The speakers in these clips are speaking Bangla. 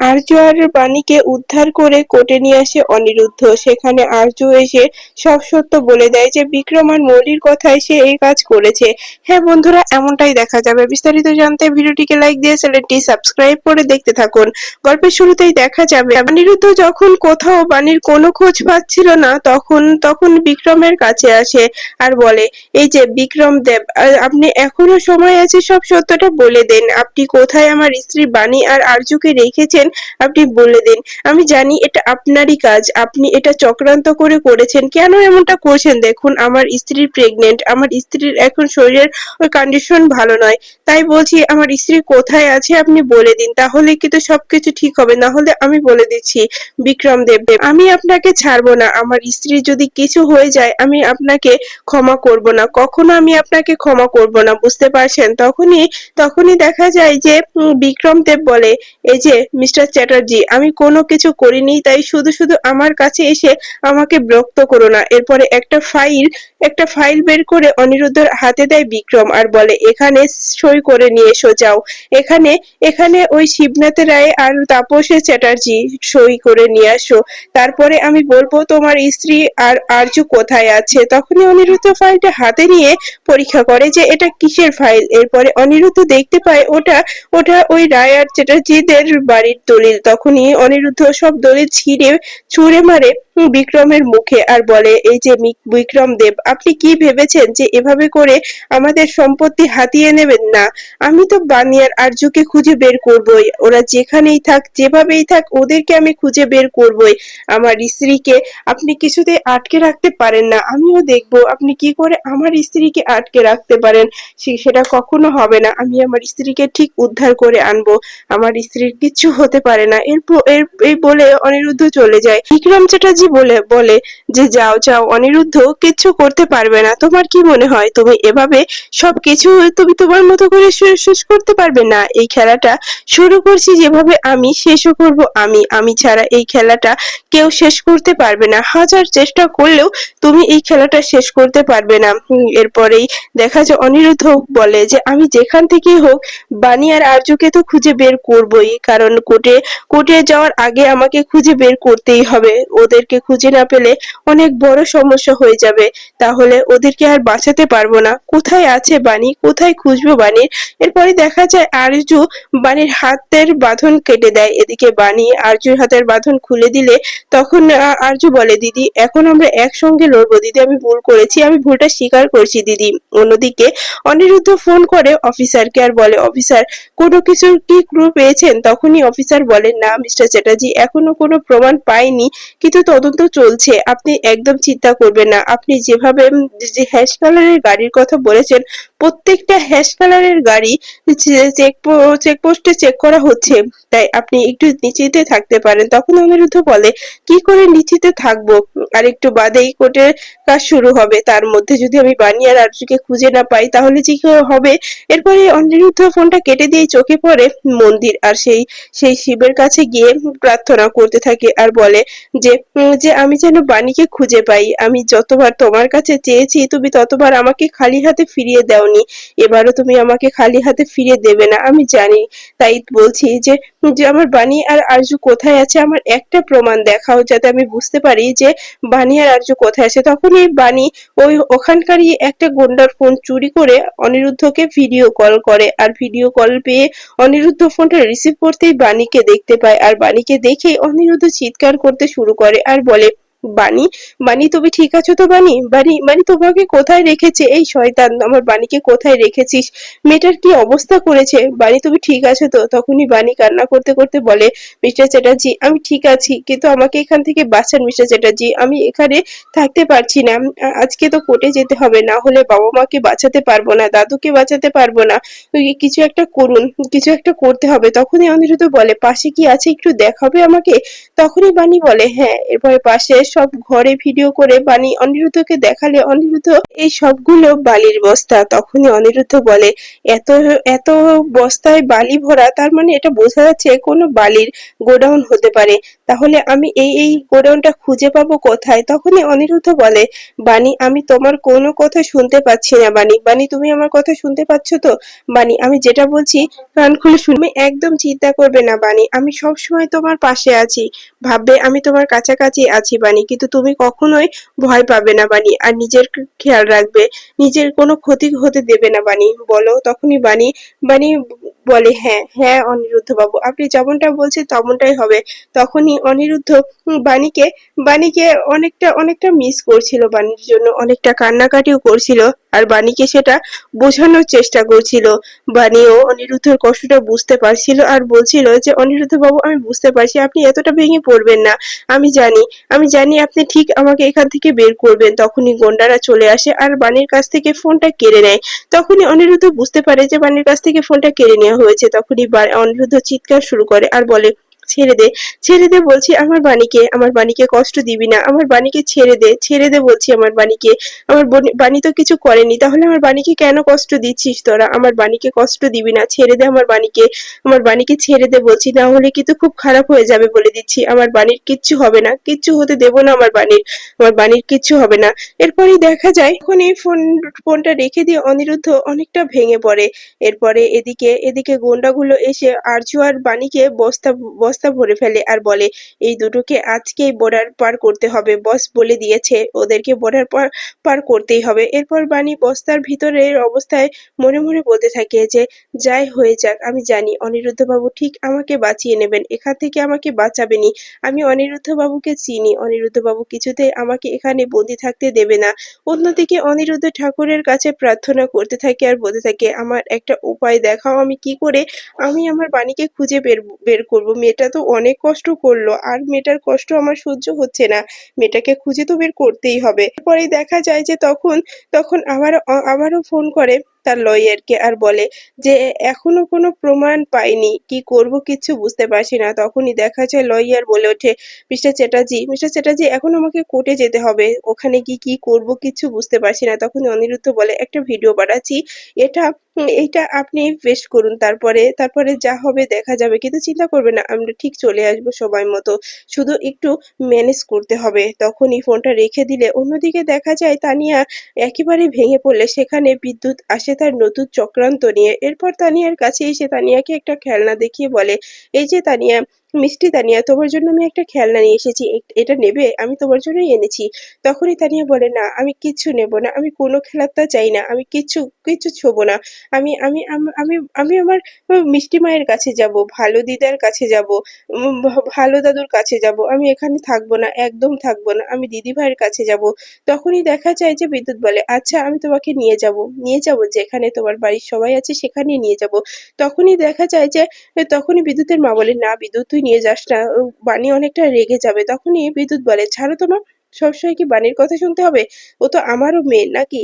আর্য আর বাণীকে উদ্ধার করে কোর্টে নিয়ে আসে অনিরুদ্ধ। সেখানে আর্য এসে সব সত্য বলে দেয় যে বিক্রম আর মৌলির কথায় সে এই কাজ করেছে। হ্যাঁ বন্ধুরা, এমনটাই দেখা যাবে। বিস্তারিত জানতে ভিডিওটিকে লাইক দিয়ে চ্যানেলটি সাবস্ক্রাইব করে দেখতে থাকুন। গল্পের শুরুতেই দেখা যাবে অনিরুদ্ধ যখন কোথাও বাণীর কোনো খোঁজ পাচ্ছিল না তখন বিক্রমের কাছে আসে আর বলে, এই যে বিক্রম দেব, আপনি এখনো সময় আছে, সব সত্যটা বলে দেন। আপনি কোথায় আমার স্ত্রী বাণী আর আরজুকে রেখেছেন আপনি বলে দিন। আমি জানি এটা আপনারই কাজ, আপনি এটা চক্রান্ত করে করেছেন। কেন এমনটা করছেন? দেখুন, আমার স্ত্রী প্রেগনেন্ট, আমার স্ত্রীর এখন শরীরের কন্ডিশন ভালো নয়। তাই বলছি, আমার স্ত্রী কোথায় আছে আপনি বলে দিন, তাহলে কিন্তু সবকিছু ঠিক হবে। না হলে আমি বলে দিচ্ছি বিক্রম দেব, আমি আপনাকে ছাড়বো না। আমার স্ত্রী যদি কিছু হয়ে যায় আমি আপনাকে ক্ষমা করব না, কখনো আমি আপনাকে ক্ষমা করব না, বুঝতে পারছেন? তখনই দেখা যায় যে বিক্রম দেব বলে, এই যে মিস্টার চ্যাটার্জি, আমি কোনো কিছু করিনি, তাই শুধু শুধু আমার কাছে এসে আমাকে বিরক্ত করো না। এরপরে একটা ফাইল বের করে অনিরুদ্ধর হাতে দেয় বিক্রম আর বলে, এখানে সই করে নিয়ে এসো, যাও। এখানে এখানে ওই শিবনাথ রায় আর তাপসে চ্যাটার্জি সই করে নিয়ে আসো। তারপরে আমি বলবো তোমার স্ত্রী আর আরজু কোথায় আছে। তখনই অনিরুদ্ধ ফাইলটা হাতে নিয়ে পরীক্ষা করে যে এটা কিসের ফাইল। এরপরে অনিরুদ্ধ দেখতে পায় ওটা ওটা ওই রায় আর চ্যাটার্জিদের বাড়ির দলিল। তখনই অনিরুদ্ধ সব দলিল ছুঁড়ে মারে বিক্রমের মুখে আর বলে, এই যে বিক্রম দেব, আপনি কি ভেবেছেন যে এভাবে করে আমাদের সম্পত্তি হাতিয়ে নেবেন? না, আমি তো বানি আর আরজুকে খুঁজে বের করবই। ওরা যেখানেই থাক, যেভাবেই থাক, ওদেরকে আমি খুঁজে বের করবই। আমার স্ত্রীকে আপনি কিছুতেই আটকে রাখতে পারেন না। আমিও দেখবো আপনি কি করে আমার স্ত্রীকে আটকে রাখতে পারেন। সেটা কখনো হবে না। আমি আমার স্ত্রীকে ঠিক উদ্ধার করে আনবো। আমার স্ত্রীর কিচ্ছু হতে পারে না। এই বলে অনিরুদ্ধ চলে যায়। বিক্রম চ্যাটার্জি বলে যে যাও যাও, অনিরুদ্ধ কিচ্ছু করতে পারবে না। তোমার কি মনে হয় তুমি এভাবে সবকিছু তুমি তোমার মতো করে শেষ করতে পারবে? না, এই খেলাটা শুরু করছি যেভাবে, আমি শেষও করব আমি। আমি ছাড়া এই খেলাটা কেউ শেষ করতে পারবে না। হাজার চেষ্টা করলেও তুমি এই খেলাটা শেষ করতে পারবে না। এরপরেই দেখা যায় অনিরুদ্ধ বলে যে আমি যেখান থেকেই হোক বানি আর আরজুকে তো খুঁজে বের করবই, কারণ কোর্টে যাওয়ার আগে আমাকে খুঁজে বের করতেই হবে। ওদেরকে খুঁজে না পেলে অনেক বড় সমস্যা হয়ে যাবে। তাহলে ওদেরকে আর বাঁচাতে পারবো না। কোথায় আছে বানি? কোথায় খুঁজবো বানির? এরপরে দেখা যায় আরজু বানির হাতের বাঁধন কেটে দেয়। এদিকে বানি আরজুর হাতের বাঁধন খুলে দিলে তখন আরজু বলে, দিদি এখন আমরা একসঙ্গে লড়বো। দিদি আমি ভুল করেছি, আমি ভুলটা স্বীকার করছি দিদি। অন্যদিকে অনিরুদ্ধ ফোন করে অফিসারকে আর বলে, অফিসার কোনো কিছুর কি ক্লু পেয়েছেন? তখনই অফিসার বলে, না মিস্টার চ্যাটার্জি, এখনো কোনো প্রমাণ পাইনি, কিন্তু তদন্ত চলছে। আপনি একদম চিন্তা করবেন না। আপনি যেভাবে যে হ্যাশ কালারের গাড়ির কথা বলেছেন, প্রত্যেকটা হ্যাশ কালারের গাড়ি চেকপোস্টে চেক করা হচ্ছে, তাই আপনি একটু নিশ্চিন্তে থাকতে পারেন। তখন অনিরুদ্ধ বলে, কি করে নিশ্চিন্তে থাকবো? আর একটু বাদেই কোর্টের কাজ শুরু হবে। তার মধ্যে যদি আমি বানি আর আরজুকে খুঁজে না পাই তাহলে যে কি হবে? এরপরে অনিরুদ্ধ ফোনটা কেটে দিয়ে চোখে পড়ে মন্দির আর সেই শিবের কাছে গিয়ে প্রার্থনা করতে থাকে আর বলে যে আমি যেন বাণীকে খুঁজে পাই। আমি যতবার তোমার কাছে চেয়েছি তুমি ততবার আমাকে খালি হাতে ফিরিয়ে দাওনি। এবারও তুমি আমাকে খালি হাতে ফিরিয়ে দেবে না, আমি জানি। তাই বলছি যে আমার বাণী আর আরজু কোথায় আছে, আমার একটা প্রমাণ দেখাও যাতে আমি বুঝতে পারি যে বাণী আর আরজু কোথায় আছে। তখনই বাণী ওখানকারই একটা গুন্ডার ফোন চুরি করে অনিরুদ্ধকে ভিডিও কল করে আর ভিডিও কল পেয়ে অনিরুদ্ধ ফোনটা রিসিভ করতেই বাণীকে দেখতে পায় আর বাণীকে দেখেই অনিরুদ্ধ চিৎকার করতে শুরু করে আর বলে, বাণী, বাণী তুমি ঠিক আছো তো? বাণী, বাণী, বাণী তোমাকে কোথায় রেখেছে এই শয়তান? আমার বাণীকে কোথায় রেখেছিস? মেয়েটার কি অবস্থা করেছে? বাণী তুমি ঠিক আছো তো? তখনই বাণী কান্না করতে করতে বলে, মিস্টার চ্যাটার্জি আমি ঠিক আছি, কিন্তু আমাকে এখান থেকে বাঁচান মিস্টার চ্যাটার্জি। আমি এখানে থাকতে পারছি না। আজকে তো কোর্টে যেতে হবে, না হলে বাবা মাকে বাঁচাতে পারবো না, দাদুকে বাঁচাতে পারবো না। কিছু একটা করুন, কিছু একটা করতে হবে। তখনই অনিরুদ্ধ বলে, পাশে কি আছে একটু দেখাবে আমাকে? তখনই বাণী বলে, হ্যাঁ। এরপরে পাশে সব ঘরে ভিডিও করে বাণী অনিরুদ্ধকে দেখালে অনিরুদ্ধ এই সবগুলো বালির বস্তা। তখনই অনিরুদ্ধ বলে, এত এত বস্তায় বালি ভরা, তার মানে এটা বোঝা যাচ্ছে কোনো বালির গোডাউন হতে পারে। তাহলে আমি এই গোডাউনটা খুঁজে পাবো কোথায়? তখনই অনিরুদ্ধ বলে, বানি আমি তোমার কোনো কথা শুনতে পাচ্ছি না বানি। বানি তুমি আমার কথা শুনতে পাচ্ছ তো? বানি আমি যেটা বলছি কান খুলে শুনবে, একদম চিন্তা করবে না বানি। আমি সবসময় তোমার পাশে আছি। ভাববে আমি তোমার কাছাকাছি আছি বানি। কিন্তু তুমি কখনোই ভয় পাবে না বানি। আর নিজের খেয়াল রাখবে। নিজের কোনো ক্ষতি হতে দেবে না বানি। বলো তখনই বানি বানি বলে, হ্যাঁ হ্যাঁ অনিরুদ্ধ বাবু, আপনি যেমনটা বলছেন তেমনটাই হবে। তখনই অনিরুদ্ধ বাণীকে বাণীকে অনেকটা অনেকটা মিস করছিল, বাণীর জন্য অনেকটা কান্নাকাটিও করছিল। আর বাণীকে সেটা বোঝানোর চেষ্টা করছিল। বাণীও অনিরুদ্ধের কষ্টটা বুঝতে পারছিল আর বলছিল যে, অনিরুদ্ধ বাবু আমি বুঝতে পারছি আপনি এতটা ভেঙে পড়বেন না। আমি জানি আমি জানি আপনি ঠিক আমাকে এখান থেকে বের করবেন। তখনই গন্ডারা চলে আসে আর বাণীর কাছ থেকে ফোনটা কেড়ে নেয়। তখনই অনিরুদ্ধ বুঝতে পারে যে বাণীর কাছ থেকে ফোনটা কেড়ে নেওয়া হয়েছে। তখনই অনিরুদ্ধ চিৎকার শুরু করে আর বলে, ছেড়ে দে, ছেড়ে দে বলছি আমার বাণীকে কষ্ট দিবি না। আমার বাণীকে ছেড়ে দে বলছি আমার বাণীকে। আমার বাণী তো কিছু করেনি, তাহলে আমার বাণীকে কেন কষ্ট দিচ্ছিস তোরা? আমার বাণীকে কষ্ট দিবি না, ছেড়ে দে আমার বাণীকে ছেড়ে দে বলছি, না হলে কিন্তু খুব খারাপ হয়ে যাবে বলে দিচ্ছি। আমার বাণীর কিচ্ছু হবে না, কিচ্ছু হতে দেব না আমার বাণীর কিচ্ছু হবে না। এরপরেই দেখা যায় এখন এই ফোনটা রেখে দিয়ে অনিরুদ্ধ অনেকটা ভেঙে পড়ে। এরপরে এদিকে গুন্ডাগুলো এসে আরজু আর বাণীকে বস্তা বস্তা ভরে ফেলে আর বলে, এই দুটোকে আজকেই বর্ডার পার করতে হবে, বস বলে দিয়েছে ওদেরকে বর্ডার পার করতেই হবে। এরপর বাণী বস্তার ভিতরের অবস্থায় মনে মনে বলতে থাকে যে, যাই হয়ে যাক আমি জানি অনিরুদ্ধ বাবু ঠিক আমাকে বাঁচিয়ে নেবেন, এখান থেকে আমাকে বাঁচাবেনই। আমি অনিরুদ্ধ বাবুকে চিনি, অনিরুদ্ধ বাবু কিছুতেই আমাকে এখানে বন্দি থাকতে দেবে না। অন্যদিকে অনিরুদ্ধ ঠাকুরের কাছে প্রার্থনা করতে থাকে আর বলতে থাকে, আমার একটা উপায় দেখাও, আমি কি করে আমি আমার বাণীকে খুঁজে বের করব। মেয়েটা তো অনেক কষ্ট করলো আর মেয়েটার কষ্ট আমার সহ্য হচ্ছে না। মেয়েটাকে খুঁজে তো বের করতেই হবে। পরে দেখা যায় যে তখন তখন আবারও ফোন করে তার লয়ারকে আর বলে যে, এখনো কোনো প্রমাণ পাইনি, কি করব কিচ্ছু বুঝতে পারছি না। তখনই দেখা যায় লয়ার বলে ওঠে, মিস্টার চ্যাটার্জি এখন আমাকে কোর্টে যেতে হবে, ওখানে কি করব কিচ্ছু বুঝতে পারছি না। তখন অনিরুদ্ধ বলে, একটা ভিডিও পাঠাচ্ছি, এটা এইটা আপনি পেস্ট করুন, তারপরে যা হবে দেখা যাবে। কিন্তু চিন্তা করবেন না, আমরা ঠিক চলে আসবো সময় মতো, শুধু একটু ম্যানেজ করতে হবে। তখনই ফোনটা রেখে দিলে অন্যদিকে দেখা যায় তানিয়া একেবারে ভেঙে পড়লে সেখানে বিদ্যুৎ আসে তার নতুন চক্রান্ত নিয়ে। এরপর তানিয়ার কাছে এসে তানিয়াকে একটা খেলনা দেখিয়ে বলে, এই যে তানিয়া, মিষ্টি তানিয়া, তোমার জন্য আমি একটা খেলনা নিয়ে এসেছি, এটা নেবে? আমি তোমার জন্যই এনেছি। তখনই তানিয়া বলে, না আমি কিচ্ছু নেব না, আমি কোনো খেলনা চাই না, আমি কিচ্ছু কিচ্ছু ছোবো না। আমি আমি আম- আমি আমি আমার মিষ্টি মায়ের কাছে যাব, ভালো দিদার কাছে যাব, ভালো দাদুর কাছে যাব। আমি এখানে থাকবো না, একদম থাকবো না, আমি দিদি ভাইয়ের কাছে যাব। তখনই দেখা যায় যে বিদ্যুৎ বলে, আচ্ছা আমি তোমাকে নিয়ে যাব যেখানে তোমার বাড়ির সবাই আছে সেখানেই নিয়ে যাব। তখনই দেখা যায় যে তখনই বিদ্যুতের মা বলে, না বিদ্যুৎ তুই নিয়ে যাস না, বাণী অনেকটা রেগে যাবে। তখনই বিদ্যুৎ বলে, ছাড়ো তো মা, সবসময় কি বাণীর কথা শুনতে হবে? ও তো আমারও মেয়ে নাকি?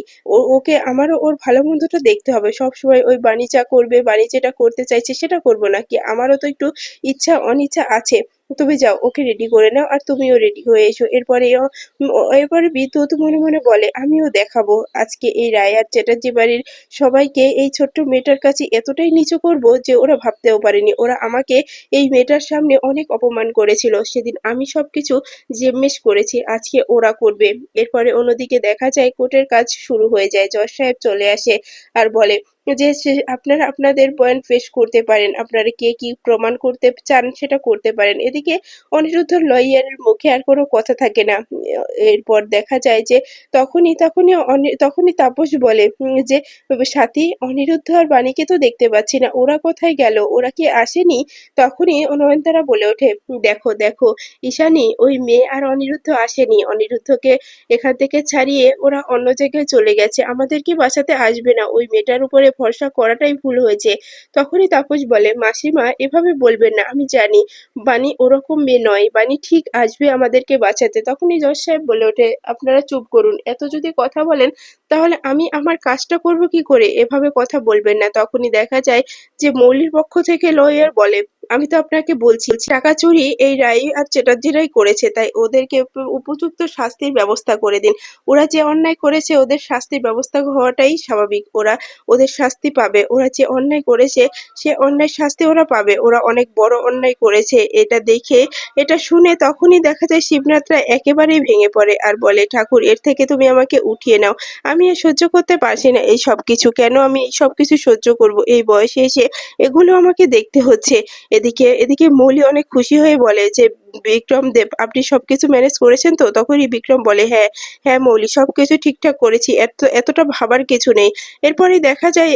ওকে আমারও ওর ভালো মন্দটা দেখতে হবে। সবসময় ওই বাণী যা করবে, বাণী যেটা করতে চাইছে সেটা করবো নাকি? আমারও তো একটু ইচ্ছা অনিচ্ছা আছে। তুমি যাও ওকে রেডি করে নাও আর তুমিও রেডি হয়ে এসো। এরপরে বিদ্যুৎ মনে মনে বলে, আমিও দেখাবো আজকে এই রায় আর চ্যাটার্জি বাড়ির সবাইকে, এই ছোট্ট মেয়েটার কাছে এতটাই নিচু করব যে ওরা ভাবতেও পারেনি। ওরা আমাকে এই মেয়েটার সামনে অনেক অপমান করেছিল, সেদিন আমি সবকিছু জেম্মেশ করেছি, আজকে ওরা করবে। এরপরে অন্যদিকে দেখা যায় কোর্টের কাজ শুরু হয়ে যায়। জজ সাহেব চলে আসে আর বলে যে, আপনারা আপনাদের পয়েন্ট পেশ করতে পারেন, আপনারা কে কি প্রমাণ করতে চান সেটা করতে পারেন। এদিকে অনিরুদ্ধ লয়ারের মুখে আর কোনো কথা থাকে না। এরপর দেখা যায় যে তখনই তাপস বলে যে, সাথী, অনিরুদ্ধ আর বাণীকে তো দেখতে পাচ্ছি না, ওরা কোথায় গেল? ওরা কি আসেনি? তখনই নয়নতারা বলে ওঠে, দেখো দেখো ঈশানী, ওই মেয়ে আর অনিরুদ্ধ আসেনি। অনিরুদ্ধকে এখান থেকে ছাড়িয়ে ওরা অন্য জায়গায় চলে গেছে, আমাদেরকে বাঁচাতে আসবে না। ওই মেয়েটার উপরে ভরসা করাটাই ভুল হয়েছে। তখনই তাপস বলে, মাসিমা এভাবে বলবেন না, আমি জানি বাণী ওরকম মেয়ে নয়, বাণী ঠিক আসবে আমাদেরকে বাঁচাতে। তখনই জজ সাহেব বলে ওঠে, আপনারা চুপ করুন, এত যদি কথা বলেন তাহলে আমি আমার কাজটা করব কি করে? এভাবে কথা বলবেন না। তখনই দেখা যায় যে মৌলির পক্ষ থেকে লয়ার বলে, "আমি তো আপনাকে বলছি টাকা চুরি এই রাই আর চ্যাটার্জিরাই করেছে। তাই ওদেরকে উপযুক্ত শাস্তির ব্যবস্থা করে দিন। ওরা যে অন্যায় করেছে ওদের শাস্তির ব্যবস্থা হওয়াটাই স্বাভাবিক। ওদের শাস্তি পাবে। ওরা যে অন্যায় করেছে সে অন্যায়ের শাস্তি ওরা পাবে। ওরা অনেক বড় অন্যায় করেছে।" এটা শুনে তখনই দেখা যায় শিবনাথ রায় একেবারেই ভেঙে পড়ে আর বলে, "ঠাকুর এর থেকে তুমি আমাকে উঠিয়ে নাও। আমি আর সহ্য করতে পারছি না এই সবকিছু। কেন আমি এই সবকিছু সহ্য করব? এই বয়সে এসে এগুলো আমাকে দেখতে হচ্ছে।" এদিকে মৌলি অনেক খুশি হয়ে বলে যে, "বিক্রম দেব আপনি সবকিছু ম্যানেজ করেছেন তো?" তখনই বিক্রম বলে, "হ্যাঁ, হ্যাঁ মৌলি সবকিছু ঠিকঠাক করেছি। এতটা ভাবার কিছু নেই।" এরপরেই দেখা যায়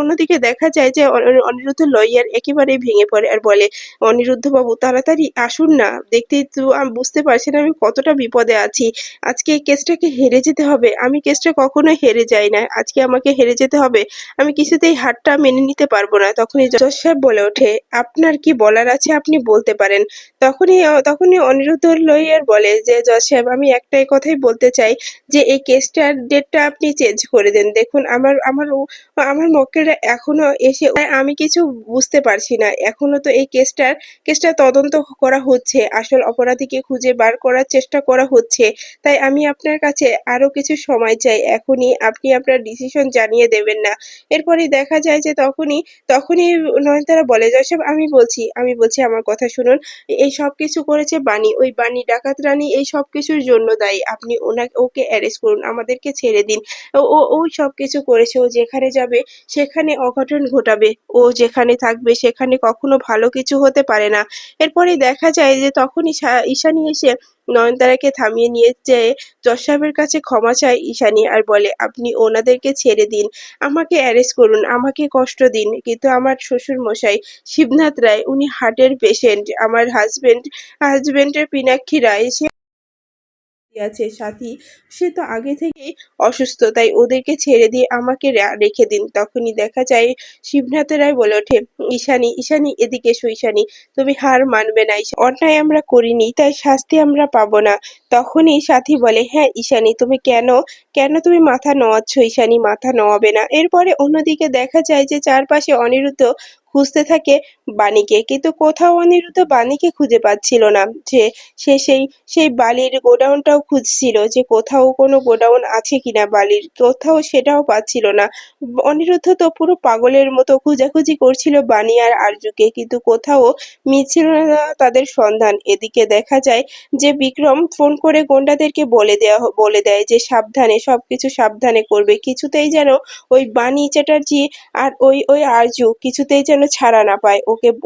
অন্যদিকে দেখা যায় যে অনিরুদ্ধ লইয়ার একেবারেই ভেঙে পড়ে আর বলে, "অনিরুদ্ধবাবু তাড়াতাড়ি আসুন না। দেখতেই তো বুঝতে পারছেন আমি কতটা বিপদে আছি। আজকে এই কেসটাকে হেরে যেতে হবে। আমি কেসটা কখনোই হেরে যাই না। আজকে আমাকে হেরে যেতে হবে। আমি কিছুতেই হারটা মেনে নিতে পারবো না।" তখনই জজ সাহেব বলে ওঠে, "আপনার কি বলার আছে আপনি বলতে পারেন।" তখনই অনিরুদ্ধ লইয়ার বলে যে, "জজ সাহেব আমি একটাই কথাই বলতে চাই যে এই কেসটার ডেটটা আপনি চেঞ্জ করে দেন। দেখুন আমার মক্কেলরা এখনো এসে আমি কিছু বুঝতে পারছি না। এখনো তো এই কেসটা তদন্ত করা হচ্ছে। আসল অপরাধীকে খুঁজে বার করার চেষ্টা করা হচ্ছে। তাই আমি আপনার কাছে আরো কিছু সময় চাই। এখনই আপনি আপনার ডিসিশন জানিয়ে দেবেন না।" এরপরেই দেখা যায় যে তখনই নয়নতারা বলে, "জজ সাহেব আমি বলছি আমার কথা শুনুন। এই সবকিছু করেছে বানি। ওই বানি ডাকাত রানী এই সবকিছুর জন্য দায়ী। আপনি ওকে অ্যারেস্ট করুন। আমাদেরকে ছেড়ে দিন। ওই সবকিছু করেছে। ও যেখানে যাবে সেখানে অঘটন ঘটাবে। ও যেখানে থাকবে সেখানে কখনো ভালো কিছু হতে পারে না।" এরপরেই দেখা যায় যে তখনই ঈশানী এসে নয়নতারাকে থামিয়ে নিয়ে যেয়ে জজ সাহেবের কাছে ক্ষমা চায় ঈশানী আর বলে, "আপনি ওনাদেরকে ছেড়ে দিন। আমাকে অ্যারেস্ট করুন। আমাকে কষ্ট দিন। কিন্তু আমার শ্বশুরমশাই শিবনাথ রায় উনি হার্টের পেশেন্ট। আমার হাজবেন্ডের পিনাক্ষী রায় সে আছে সাথী সে তো আগে থেকেই অসুস্থ। তাই ওদেরকে ছেড়ে দিয়ে আমাকে রেখে দিন।" তখনই দেখা যায় শিবনাথ রায় বলে ওঠে, ঈশানী এদিকে এসো ঈশানী। তুমি হার মানবে না। অন্যায় আমরা করিনি তাই শাস্তি আমরা পাবো না।" তখনই সাথী বলে, "হ্যাঁ ঈশানী তুমি কেন তুমি মাথা নোয়াচ্ছ ঈশানী? মাথা নোয়াবে না।" এরপরে অন্যদিকে দেখা যায় যে চারপাশে অনিরুদ্ধ খুঁজতে থাকে বাণীকে, কিন্তু কোথাও অনিরুদ্ধ বাণীকে খুঁজে পাচ্ছিল না। যে সে সেই বালির গোডাউনটাও খুঁজছিল যে কোথাও কোনো গোডাউন আছে কিনা বালির, কোথাও সেটাও পাচ্ছিল না। অনিরুদ্ধ তো পুরো পাগলের মতো খোঁজাখুঁজি করছিল বানি আর আরজুকে, কিন্তু কোথাও মিলছিল না তাদের সন্ধান। এদিকে দেখা যায় যে বিক্রম ফোন করে গুন্ডাদেরকে বলে দেয় যে সাবধানে সবকিছু সাবধানে করবে। কিছুতেই যেন ওই বানি চ্যাটার্জি আর ওই আরজু কিছুতেই যেন ছাড়া না পায়।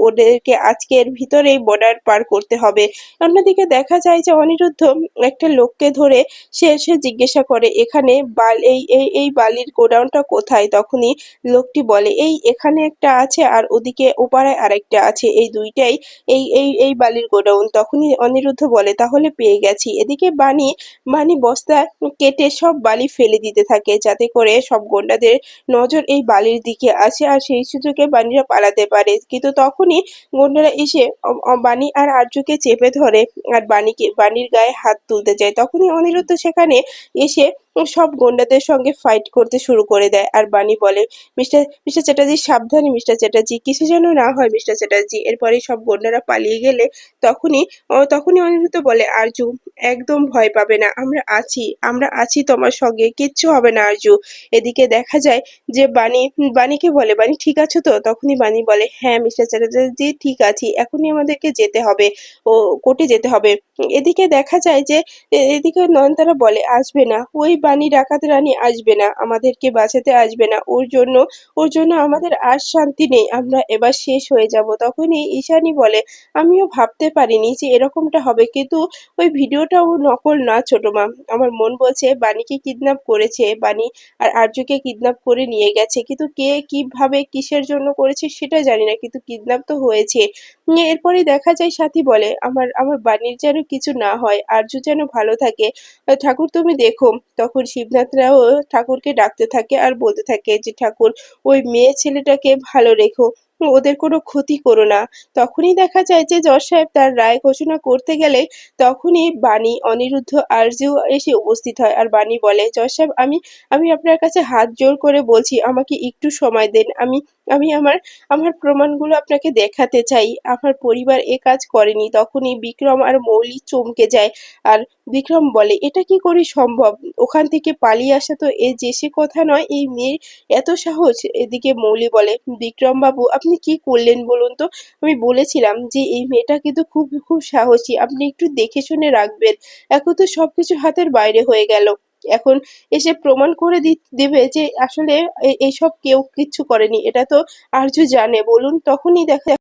ওদেরকে আজকের ভিতরেই বর্ডার পার করতে হবে। অন্যদিকে দেখা যায় যে অনিরুদ্ধ একটা লোককে ধরে সে এসে জিজ্ঞাসা করে, "এখানে এই বালির গোডাউনটা কোথায়?" তখনই লোকটি বলে, এখানে একটা আছে আর ওদিকে ওপাড়ায় আরেকটা আছে। এই দুইটাই এই বালির গোডাউন।" তখনই অনিরুদ্ধ বলে, "তাহলে পেয়ে গেছি।" এদিকে বানি বস্তা কেটে সব বালি ফেলে দিতে থাকে যাতে করে সব গুন্ডাদের নজর এই বালির দিকে আসে আর সেই সুযোগে বানিরা পালাতে পারে। কিন্তু তখনই গুন্ডারা এসে বানি আর আরজুকে চেপে ধরে আর বানির গায়ে হাত তুলতে যায়। তখনই অনিরুদ্ধ সেখানে এসে সব গুন্ডাদের সঙ্গে ফাইট করতে শুরু করে দেয় আর বানি বলে, মিস্টার চ্যাটার্জি সাবধানে মিস্টার চ্যাটার্জি, কিছু যেন না হয় মিস্টার চ্যাটার্জি।" এরপরে সব গুন্ডারা পালিয়ে গেলে তখনই তখনই অনিরুদ্ধ বলে, "আরজু একদম ভয় পাবে না। আমরা আছি তোমার সঙ্গে। কিচ্ছু হবে না আরজু।" এদিকে দেখা যায় যে বাণীকে বলে, "বাণী ঠিক আছো তো?" তখনই বাণী বলে, "হ্যাঁ মিস্টার চ্যাটার্জি ঠিক আছি। এখনই আমাদেরকে যেতে হবে। কোর্টে যেতে হবে।" এদিকে দেখা যায় যে এদিকে নয়নতারা বলে, "আসবে না। ওই বাণী ডাকাত রানী আসবে না। আমাদেরকে বাঁচাতে আসবে না। ওর জন্য আমাদের আর শান্তি নেই। আমরা এবার শেষ হয়ে যাব।" তখনই ঈশানী বলে, "আমিও ভাবতে পারিনি যে এরকমটা হবে। কিন্তু ওই ভিডিওটাও নকল না ছোট মা। আমার মন বলছে বাণীকে কিডন্যাপ করেছে। বাণী আর আরজুকে কিডন্যাপ করে নিয়ে গেছে। কিন্তু কে কিভাবে কিসের জন্য করেছে সেটা জানি না। কিন্তু কিডন্যাপ তো হয়েছে।" এরপরেই দেখা যায় সাথী বলে, আমার বাণীর যেন কিছু না হয়। আরজু যেন ভালো থাকে। ঠাকুর তুমি দেখো।" তখন শিবনাথরাও ঠাকুরকে ডাকতে থাকে আর বলতে থাকে যে, "ঠাকুর ওই মেয়ে ছেলেটাকে ভালো রেখো।" ওদের কোনো ক্ষতি করো না। তখনই দেখা যায় যে জজ সাহেব তার রায় ঘোষণা করতে গেলে তখনই বাণী, অনিরুদ্ধ, আরজু এসে উপস্থিত হয়। আর বাণী বলে, জজ সাহেব, আমি আমি আপনার কাছে হাত জোড় করে বলছি, আমাকে একটু সময় দেন। আমি আমি আমার আমার প্রমাণগুলো আপনাকে দেখাতে চাই। আমার পরিবার এ কাজ করেনি। তখনই বিক্রম আর মৌলি চমকে যায়। আর বিক্রম বলে, এটা কি করে সম্ভব? ওখান থেকে পালিয়ে আসা তো যে সে কথা নয়, এই মেয়ের এত সাহস! এদিকে মৌলি বলে, বিক্রম বাবু, আপনি কি করলেন বলুন তো? আমি বলেছিলাম যে এই মেয়েটা কিন্তু খুব খুব সাহসী, আপনি একটু দেখে শুনে রাখবেন। এখন তো সবকিছু হাতের বাইরে হয়ে গেল। এখন এসে প্রমাণ করে দেবে যে আসলে এইসব কেউ কিচ্ছু করেনি, এটা তো আরজু জানে। বলুন, তখনই দেখা